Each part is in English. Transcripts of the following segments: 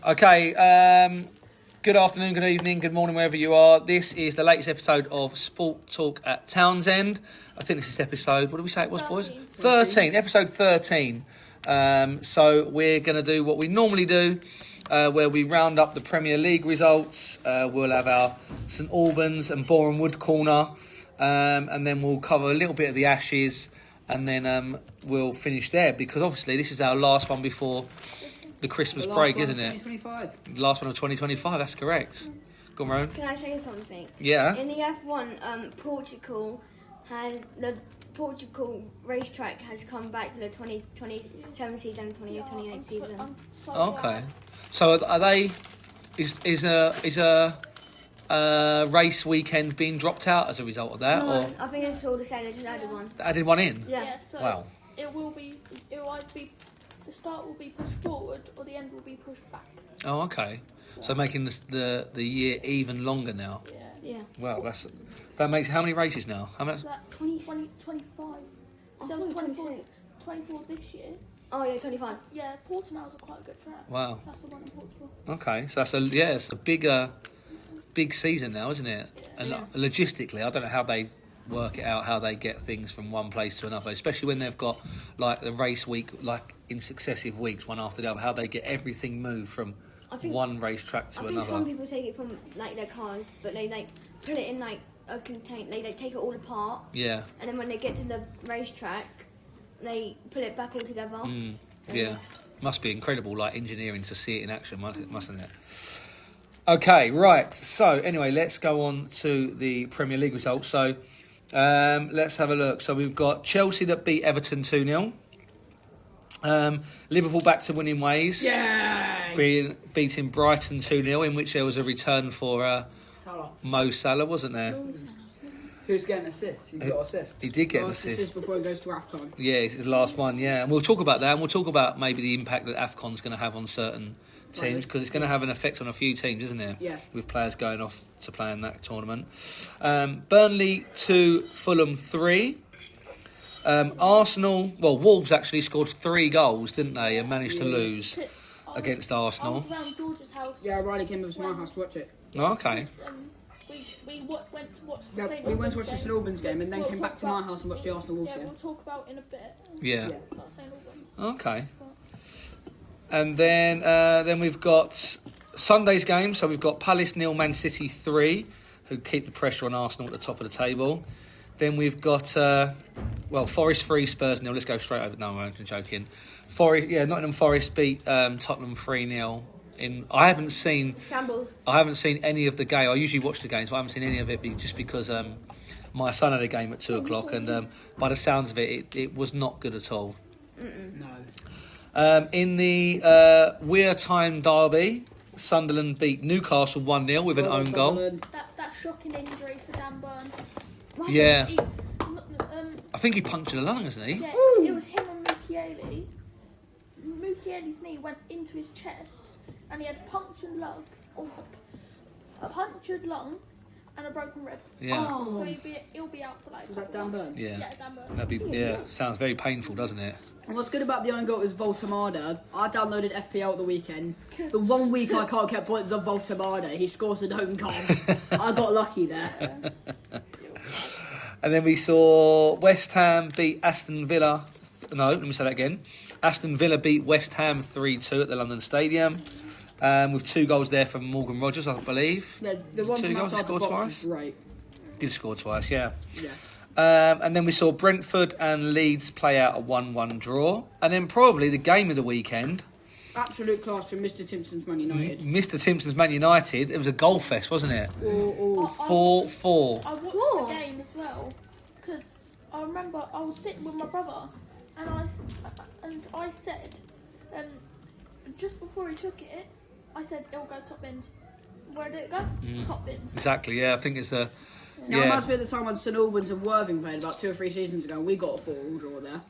Okay, good afternoon, good evening, good morning, wherever you are. This is the latest episode of Sport Talk at Townsend. I think this is episode, what did we say it was, 13. Boys? 13, episode 13. So we're going to do what we normally do, where we round up the Premier League results. We'll have our St Albans and Boreham Wood corner, and then we'll cover a little bit of the Ashes, and then we'll finish there, because obviously this is our last one before the Christmas break, isn't it? 2025. Last one of 2025, that's correct. Go on, Rowan. Can I say something? Yeah. In the F1, the Portugal racetrack has come back for the 2027 season and 2028 season. Okay. So are they? Is a race weekend being dropped out as a result of that? No, or I think it's all the same. They just added one. Added one in. Yeah. So wow. It will either be the start will be pushed forward or the end will be pushed back. Oh, okay. So making the year even longer now. Yeah. Wow, that makes how many races now? How much? So that's 25. So that was 24 this year. Oh yeah, 25. Yeah, Portimao's a quite good track. Wow. That's the one in Portugal. Okay, so it's a big season now, isn't it? And logistically, I don't know how they work it out, how they get things from one place to another, especially when they've got like the race week, like in successive weeks, one after the other. How they get everything moved from one racetrack to another. I think some people take it from like their cars, but they like put it in like a container. They take it all apart. Yeah. And then when they get to the racetrack, they put it back all together. Yeah. Must be incredible, like engineering, to see it in action, mustn't it? Okay, right. So anyway, let's go on to the Premier League results. So let's have a look. So we've got Chelsea that beat Everton 2-0. Liverpool back to winning ways. Yeah. Beating Brighton 2-0, in which there was a return for Salah. Mo Salah, wasn't there? Who's getting an assist? He got an assist. He did get an assist before he goes to AFCON. Yeah, it's his last one, yeah. And we'll talk about that, and we'll talk about maybe the impact that AFCON's going to have on certain teams, because it's going to have an effect on a few teams, isn't it? Yeah. With players going off to play in that tournament. Burnley 2, Fulham 3. Wolves actually scored 3 goals, didn't they, and managed to lose against Arsenal. I was around George's house. Yeah, Riley came over to my house to watch it. Oh, okay. We went to watch the we went to watch the St Albans game and then came back to my house and watched the Arsenal Wolves game. Yeah, we'll talk about in a bit. Yeah. About St Albans. Okay. And then we've got Sunday's game. So we've got Palace 0, Man City 3, who keep the pressure on Arsenal at the top of the table. Then we've got Forest 3, Spurs 0. Let's go straight over. No, I'm joking. Nottingham Forest beat Tottenham 3-0. I haven't seen any of the game. I usually watch the games, but I haven't seen any of it just because my son had a game at 2:00, and by the sounds of it was not good at all. No. In the Weir Time derby, Sunderland beat Newcastle 1-0 with an own goal. That shocking injury for Dan Burn. Yeah. I think he punctured a lung, hasn't he? Yeah, it was him and Mukiele. Mukiele's knee went into his chest, and he had a punctured lung, and a broken rib. Yeah. So he'll be out for like. Was that Dan Burn? Yeah. Yeah, Dan Burn. Sounds very painful, doesn't it? And what's good about the own goal is Voltemada. I downloaded FPL at the weekend. The 1 week I can't get points on Voltemada, he scores an own goal. I got lucky there. And then we saw West Ham beat Aston Villa. No, let me say that again. Aston Villa beat West Ham 3-2 at the London Stadium. With 2 goals there from Morgan Rogers, I believe. Yeah, the one 2 goals, he scored twice. Right. Did score twice, yeah. Yeah. And then we saw Brentford and Leeds play out a 1-1 draw. And then probably the game of the weekend. Absolute class from Mr. Timpson's Man United. Mr. Timpson's Man United. It was a goal fest, wasn't it? 4-4. I watched the game as well, because I remember I was sitting with my brother, and I said, just before he took it, I said it'll go top bins. Where did it go? Top bins. Exactly, yeah. I think it's a... Now, it reminds me of the time when St Albans and Worthing played about 2 or 3 seasons ago, and we got a 4-4 draw there.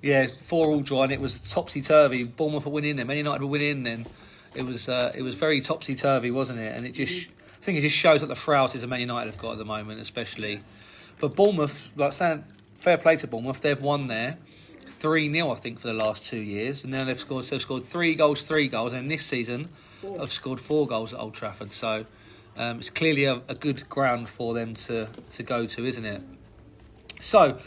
Yeah, 4-4 draw, and it was topsy-turvy. Bournemouth were winning, then Man United were winning, then it was very topsy-turvy, wasn't it? And it just... I think it just shows what the frailties of Man United have got at the moment, especially. But Bournemouth, like saying, fair play to Bournemouth, they've won there. 3-0, I think, for the last 2 years, and now they've scored 3 goals, and this season have scored 4 goals at Old Trafford. So it's clearly a good ground for them to go to, isn't it? So,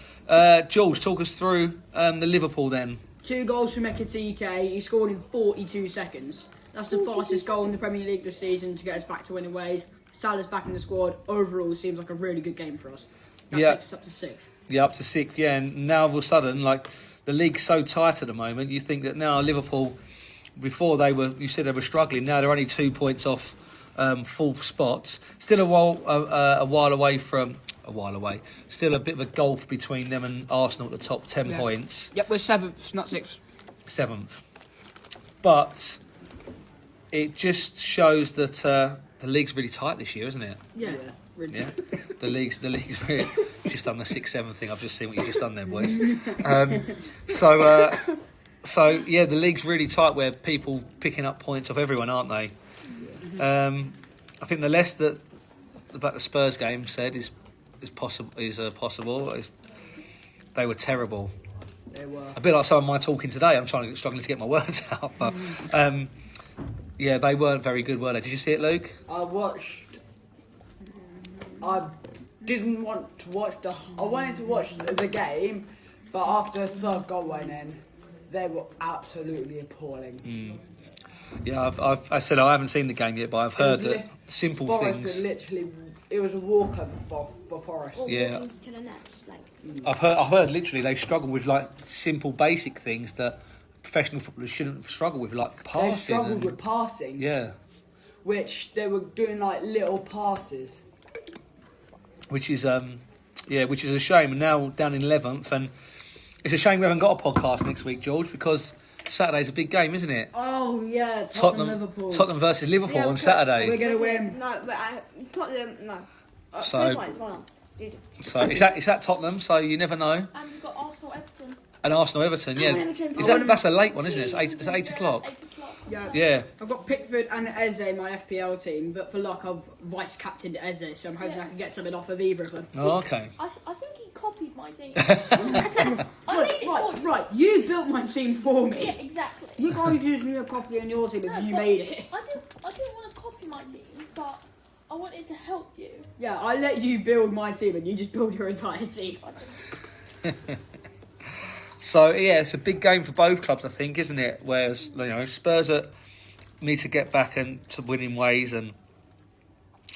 Jules, talk us through the Liverpool then. 2 goals from Ekitike. He scored in 42 seconds. That's the fastest goal in the Premier League this season to get us back to winning ways. Salah's back in the squad. Overall, seems like a really good game for us. That takes us up to 6th. Yeah, up to 6th, yeah. And now all of a sudden, like, the league's so tight at the moment, you think that now Liverpool, before you said they were struggling, now they're only 2 points off 4th spots. Still a while away. Still a bit of a gulf between them and Arsenal at the top, 10 points. Yep, we're 7th, not 6th. 7th. But it just shows that the league's really tight this year, isn't it? Yeah, really. Yeah, the league's really just done the 6-7 thing. I've just seen what you've just done there, boys. So yeah, the league's really tight where people picking up points off everyone, aren't they? I think the less that about the Spurs game said is possible. They were terrible. They were a bit like some of my talking today. I'm struggling to get my words out, but yeah, they weren't very good, were they? Did you see it, Luke? I didn't want to watch I wanted to watch the game, but after the 3rd goal went in, they were absolutely appalling. Yeah, I said I haven't seen the game yet, but I've heard that simple Forest things. were literally, it was a walkover for Forest. Or Yeah. walking to the nets, like. I've heard literally they struggle with like simple basic things that professional footballers shouldn't struggle with, like passing. They struggled with passing. Yeah. Which they were doing like little passes. Which is a shame. And now down in 11th, and it's a shame we haven't got a podcast next week, George, because Saturday's a big game, isn't it? Oh yeah, Liverpool. Tottenham versus Liverpool Yeah, on Saturday. We're gonna win. No, but Tottenham, no. So- This one as well. Dude. So it's at Tottenham, so you never know. And we've got Arsenal Everton. And Arsenal Everton, yeah. Everton. That's a late one, isn't it? It's 8 o'clock. 8 o'clock. Yeah. I've got Pickford and Eze, my FPL team, but for luck I've vice-captained Eze, so I'm hoping I can get something off of either of them. Oh, okay. I think he copied my team. I made it for you. Right, you built my team for me. Yeah, exactly. You can't use me a copy on your team if No, you but made it. I didn't want to copy my team, but I wanted to help you. Yeah, I let you build my team and you just build your entire team. I didn't. So yeah, it's a big game for both clubs, I think, isn't it? Whereas Spurs need to get back and to winning ways, and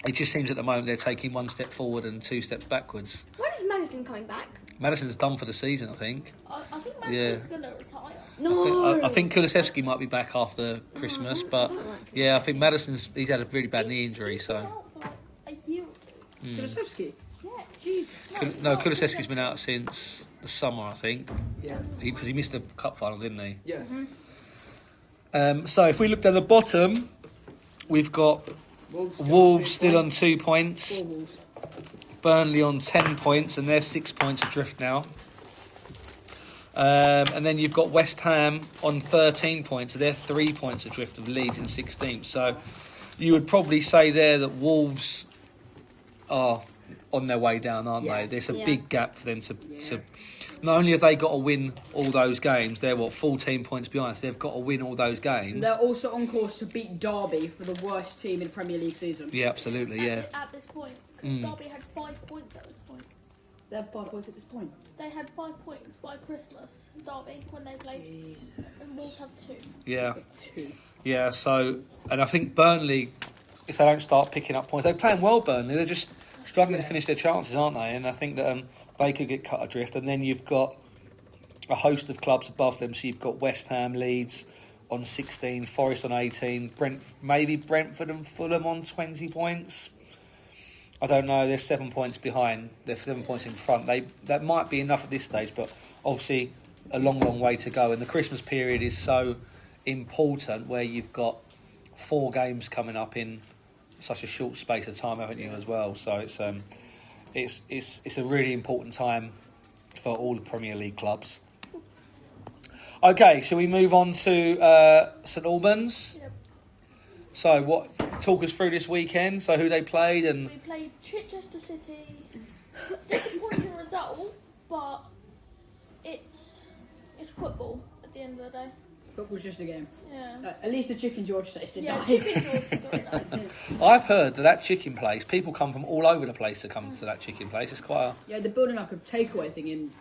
it just seems at the moment they're taking 1 step forward and 2 steps backwards. When is Madison coming back? Madison's done for the season, I think. I think Madison's going to retire. No. I think Kulusevski might be back after Christmas, but yeah, I think he's had a really bad knee injury, He's so. been out for like a year. Kulusevski? Yeah. Jesus. No, Kulusevski's been out since the summer, I think, Yeah. because he missed the cup final, didn't he? Yeah. So if we look down the bottom, we've got Wolves still on 2 points, Four Wolves. Burnley on 10 points, and they're 6 points adrift now. And then you've got West Ham on 13 points, so they're 3 points adrift of Leeds in 16th. So you would probably say there that Wolves are on their way down, aren't they? There's a big gap for them to not only have they got to win all those games, they're 14 points behind, so they've got to win all those games. They're also on course to beat Derby for the worst team in Premier League season. Yeah, absolutely, yeah. At this point. Because Derby had 5 points at this point. They have 5 points at this point. They had 5 points by Christmas, Derby, when they played. And Wolves have 2. Yeah. 2. Yeah, so, and I think Burnley, if they don't start picking up points, they're playing well, Burnley, they're just struggling to finish their chances, aren't they? And I think that they could get cut adrift. And then you've got a host of clubs above them, so you've got West Ham, Leeds on 16, Forest on 18, maybe Brentford and Fulham on 20 points. I don't know, they're 7 points behind, they're 7 points in front. That might be enough at this stage, but obviously a long, long way to go. And the Christmas period is so important, where you've got 4 games coming up in such a short space of time, haven't you, as well? So it's a really important time for all the Premier League clubs. Okay, shall we move on to St Albans? Yep. So talk us through this weekend, so who they played and... We played Chichester City. Disappointing result, but it's football at the end of the day. Football's just a game. Yeah. At least the Chicken George tasted Yeah, nice. chicken George is very nice. I've heard that chicken place, people come from all over the place to come to that chicken place. It's quite Yeah, they're building like a takeaway thing in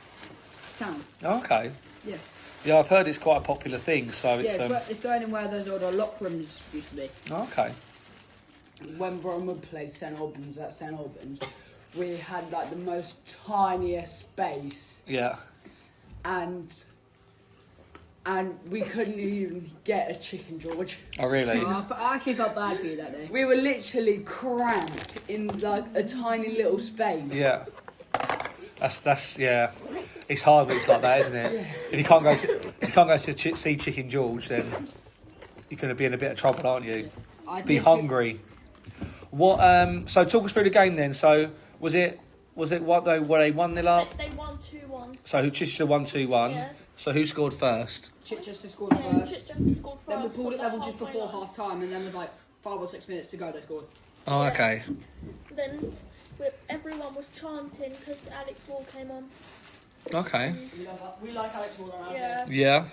town. okay. Yeah. Yeah, I've heard it's quite a popular thing, so Yeah, it's... it's going in where those old locker rooms used to be. Okay. When Bromwood played St Albans at St Albans, we had like the most tiniest space, Yeah. and we couldn't even get a chicken George. Oh, really? I actually felt bad for you that day. We were literally cramped in like a tiny little space. Yeah. That's yeah. It's hard when it's like that, isn't it? If you can't go to see Chicken George, then you're going to be in a bit of trouble, aren't you? Be hungry. What? So talk us through the game then. So was it what though? Were they 1-0 up? They won 2-1. So Chichester 1-2-1. Yeah. So who scored first? Chichester scored Yeah, first. Chichester scored first. Then we pulled it from level the just halfway before line. half time, and then with like 5 or 6 minutes to go, they scored. Oh, Yeah. okay. Then everyone was chanting because Alex Wall came on. Okay. We like Alex Wall around Yeah. Yeah.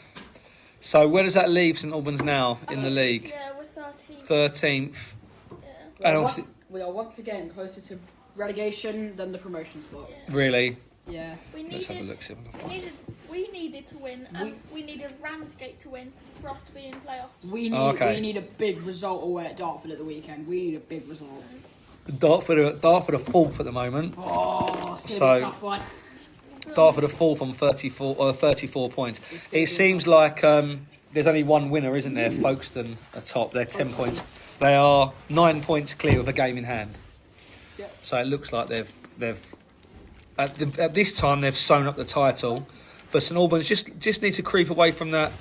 So where does that leave St Albans now in the league? Yeah, we're 13th. 13th. Yeah. And obviously, We are once again closer to relegation than the promotion spot. Yeah. really. Yeah. Let's have a look. See if I can find it. We needed to win, and we needed Ramsgate to win for us to be in playoffs. We need a big result away at Dartford at the weekend. We need a big result. Dartford are fourth at the moment. Oh, it's So- gonna be a tough one. Dartford are fourth on 34 points. It seems like there's only one winner, isn't there? Folkestone are top. They're 10 points. They are 9 points clear with a game in hand. Yep. So it looks like they've at this time they've sewn up the title. But St Albans just need to creep away from that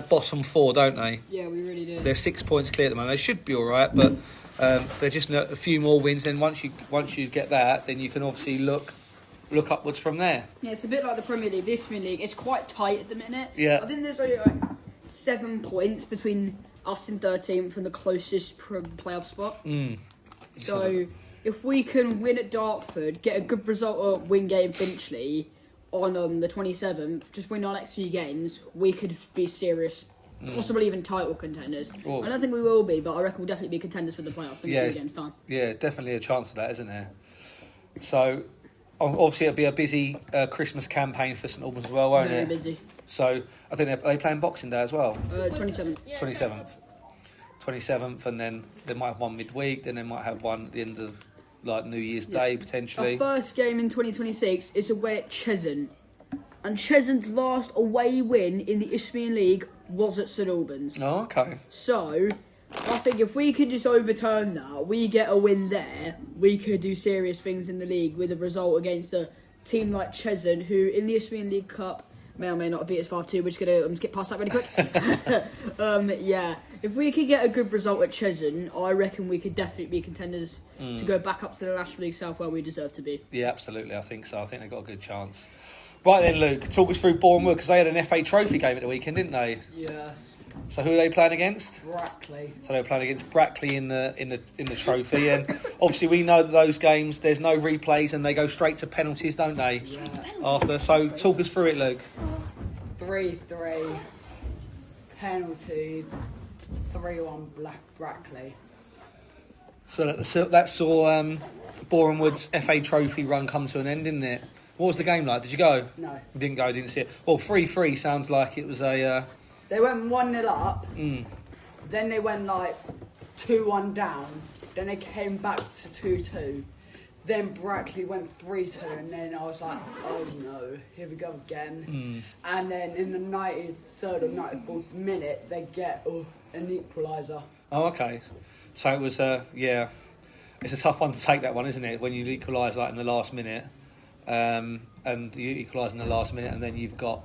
bottom four, don't they? Yeah, we really do. They're 6 points clear at the moment. They should be all right, but they're just a few more wins. Then once you get that, then you can obviously look upwards from there. Yeah, it's a bit like the Premier League. This Premier League, it's quite tight at the minute. Yeah. I think there's only like 7 points between us in 13th and the closest playoff spot. So if we can win at Dartford, get a good result at Wingate and Finchley on the 27th, just win our next few games, we could be serious, possibly even title contenders. Oh. I don't think we will be, but I reckon we'll definitely be contenders for the playoffs in a few games' time. Yeah, definitely a chance of that, isn't there? So, obviously, it'll be a busy Christmas campaign for St Albans as well, won't Very it? busy. So, I think are they playing Boxing Day as well? 27th. Yeah, 27th, and then they might have one midweek, then they might have one at the end of like New Year's Day, potentially. Our first game in 2026 is away at Cheshunt. And Cheshunt's last away win in the Isthmian League was at St Albans. Oh, okay. So, I think if we could just overturn that, we get a win there, we could do serious things in the league with a result against a team like Cheshunt, who in the Isthmian League Cup may or may not beat us 5-2. We're just going to skip past that really quick. Yeah, if we could get a good result at Cheshunt, I reckon we could definitely be contenders to go back up to the National League South where we deserve to be. Yeah, absolutely. I think so. I think they've got a good chance. Right then, Luke, talk us through Bournemouth, because they had an FA Trophy game at the weekend, didn't they? Yes. So who are they playing against? Brackley. So they're playing against Brackley in the trophy, and obviously we know that those games there's no replays and they go straight to penalties, don't they? Yeah. After, so talk us through it, Luke. 3-3. Penalties. 3-1 Brackley. So that saw Bournemouth's FA Trophy run come to an end, didn't it? What was the game like? Did you go? No. You didn't go. Didn't see it. Well, 3-3 sounds like it was a. They went 1-0 up. Then they went like 2-1 down. Then they came back to 2-2. Then Brackley went 3-2, and then I was like, oh no, here we go again. And then in the 93rd or 94th minute, they get an equaliser. Oh, okay. So it was yeah. It's a tough one to take, that one, isn't it? When you equalise like in the last minute, and you equalise in the last minute, and then you've got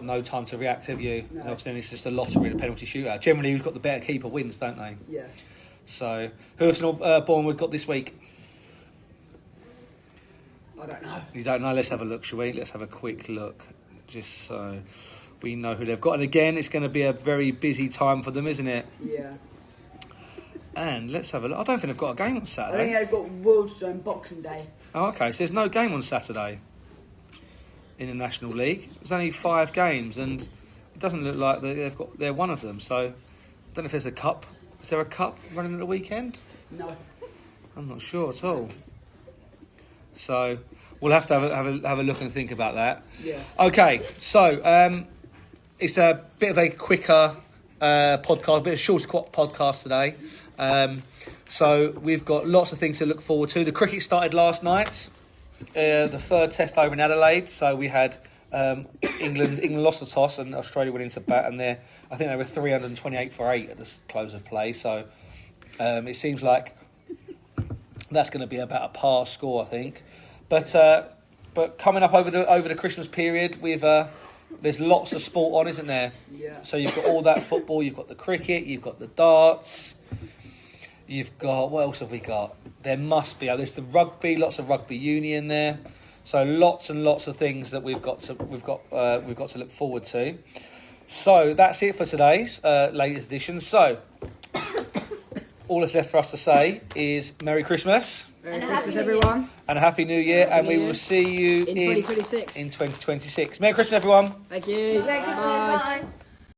no time to react, have you? No. And obviously, it's just a lottery, the penalty shootout. Generally, who's got the better keeper wins, don't they? Yeah. So, who have Bournemouth got this week? I don't know. You don't know? Let's have a look, shall we? Let's have a quick look, just so we know who they've got. And again, it's going to be a very busy time for them, isn't it? Yeah. And let's have a look. I don't think they've got a game on I Saturday. think they've got Wilson Boxing Day. Oh, okay. So there's no game on Saturday. in the National League. There's only 5 games, and it doesn't look like they're one of them. So I don't know if there's a cup. Is there a cup running at the weekend? No. I'm not sure at all. So we'll have to have a look and think about that. Yeah. Okay, so it's a bit of a quicker podcast, a bit of a shorter podcast today. So we've got lots of things to look forward to. The cricket started last night, the 3rd test over in Adelaide. So we had England lost the toss and Australia went into bat, and I think they were 328 for 8 at the close of play. So it seems like that's going to be about a par score, I think. But coming up over the Christmas period, there's lots of sport on, isn't there? Yeah. So you've got all that football, you've got the cricket, you've got the darts, you've got, what else have we got? There must be. There's the rugby, lots of rugby union there. So lots and lots of things that we've got to look forward to. So that's it for today's latest edition. So all that's left for us to say is Merry Christmas. Merry Christmas, everyone. And a Happy New Year. Happy and New we Year. will see you In 2026. In 2026. Merry Christmas, everyone. Thank you. Merry Christmas, Bye. bye.